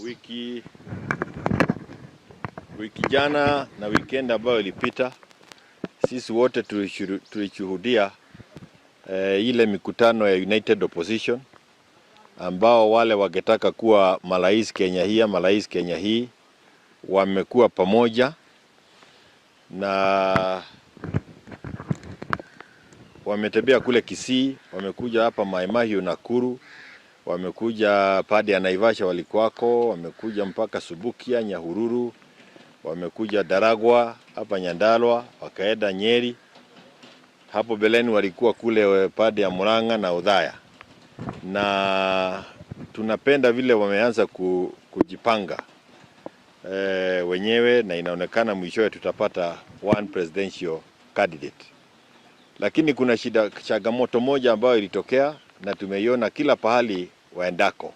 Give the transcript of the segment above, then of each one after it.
Wiki jana na weekend ambayo ilipita, sisi wote tulishuhudia ile mikutano ya United Opposition, ambao wale wangetaka kuwa marais Kenya hii wamekuwa pamoja na wametembea kule Kisii, wamekuja hapa Mai Mahiu Nakuru, wamekuja padi ya Naivasha walikuwako, wamekuja mpaka Subukia, Nyahururu, wamekuja Daragwa, hapa Nyandarua, wakaenda Nyeri. Hapo beleni walikuwa kule padi ya Murang'a na Othaya. Na tunapenda vile wameanza kujipanga wenyewe, na inaonekana mwishowe tutapata one presidential candidate. Lakini kuna changamoto moja ambayo ilitokea na tumeiona kila pahali waendako,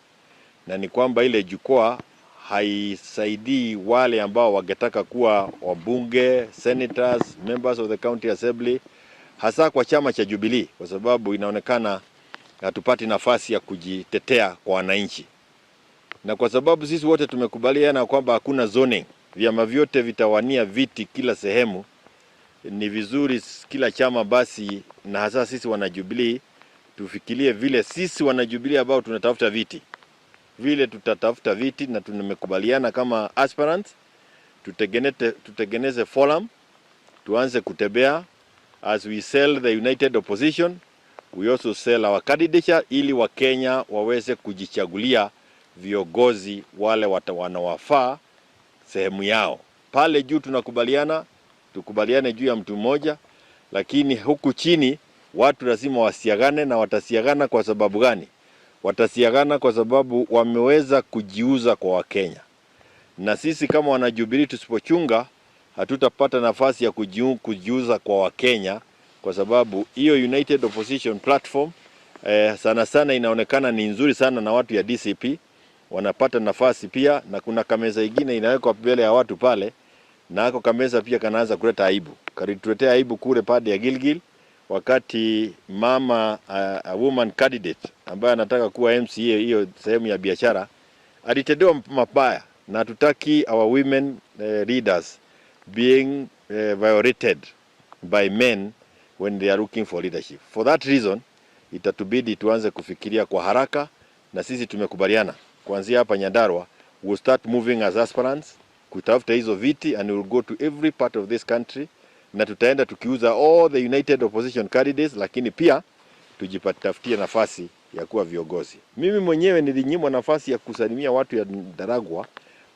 na ni kwamba ile jukwaa haisaidii wale ambao wangetaka kuwa wabunge, senators, members of the county assembly, hasa kwa chama cha Jubilee, kwa sababu inaonekana hatupati nafasi ya kujitetea kwa wananchi. Na kwa sababu sisi wote tumekubaliana kwamba hakuna zoning, vyama vyote vitawania viti kila sehemu, ni vizuri kila chama basi, na hasa sisi wana Jubilee, tufikirie vile sisi wana Jubilee ambao tunatafuta viti, vile tutatafuta viti, na tumekubaliana kama aspirants tutengeneze forum, tuanze kutembea. As we sell the United Opposition, we also sell our candidature, ili Wakenya waweze kujichagulia viongozi wale wanawafaa sehemu yao. Pale juu tukubaliane juu ya mtu mmoja, lakini huku chini watu lazima wasiagane. Na watasiagana kwa sababu gani? Watasiagana kwa sababu wameweza kujiuza kwa Wakenya. Na sisi kama wana Jubilee tusipochunga, hatutapata nafasi ya kujiuza kwa Wakenya, kwa sababu hiyo United Opposition platform sana sana inaonekana ni nzuri sana, na watu ya DCP wanapata nafasi pia. Na kuna kameza ingine inawekwa mbele ya watu pale, na hako kameza pia kanaanza kuleta aibu. Karituletea aibu kule pande ya Gilgil, wakati mama a woman candidate ambaye anataka kuwa MCA hiyo sehemu ya biashara alitendewa mabaya. Na tutaki our women leaders being violated by men when they are looking for leadership. For that reason, itatubidi tuanze kufikiria kwa haraka, na sisi tumekubaliana kuanzia hapa Nyandarua, we'll start moving as aspirants kutafuta hizo viti, and we'll go to every part of this country, na tutaenda tukiuza all the United Opposition candidates, lakini pia tujipatafutie nafasi ya kuwa viongozi. Mimi mwenyewe nilinyimwa nafasi ya kusalimia watu ya Daragwa,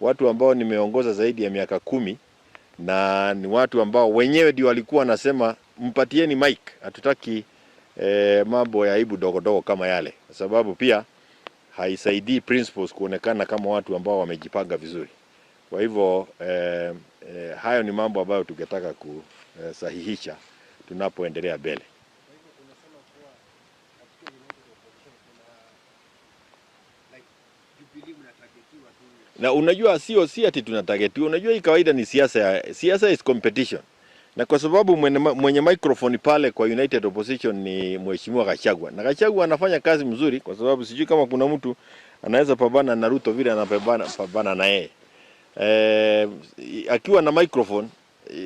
watu ambao nimeongoza zaidi ya miaka 10, na ni watu ambao wenyewe ndio walikuwa wanasema mpatieni mic, hatutaki mambo ya aibu dogo kama yale, kwa sababu pia haisaidii principles kuonekana kama watu ambao wamejipanga vizuri. Kwa hivyo hayo ni mambo ambayo tungetaka kusahihisha tunapoendelea mbele. Na unajua si ati tunatagetiwa. Unajua hii kawaida ni siasa is competition. Na kwa sababu mwenye microphone pale kwa United Opposition ni Mheshimiwa Gachagua. Na Gachagua anafanya kazi mzuri, kwa sababu sijui kama kuna mtu anaweza pambana na Ruto vile anapambana na yeye. Akiwa na microphone,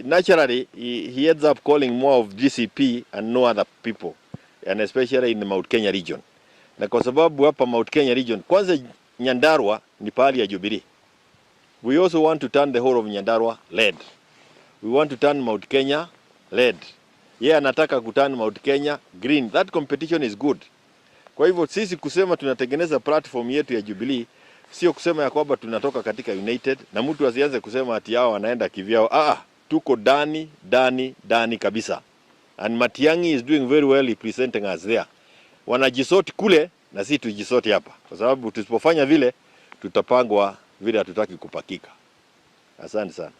naturally he ends up calling more of GCP and no other people, and especially in the Mount Kenya region. Na kwa sababu hapa Mount Kenya region, kwanza Nyandarua ni pahali ya Jubilee. We also want to turn the whole of Nyandarua red. We want to turn Mount Kenya red. Anataka kuturn Mount Kenya green. That competition is good. Kwa hivyo sisi kusema tunatengeneza platform yetu ya Jubilee, sio kusema ya kwamba tunatoka katika United, na mtu asianze kusema ati hao wanaenda kivyao. Tuko ndani kabisa. And Matiang'i is doing very well representing us there. Wanajisoti kule na sisi tujisoti hapa, kwa sababu tusipofanya vile tutapangwa vile hatutaki kupakika. Asante sana.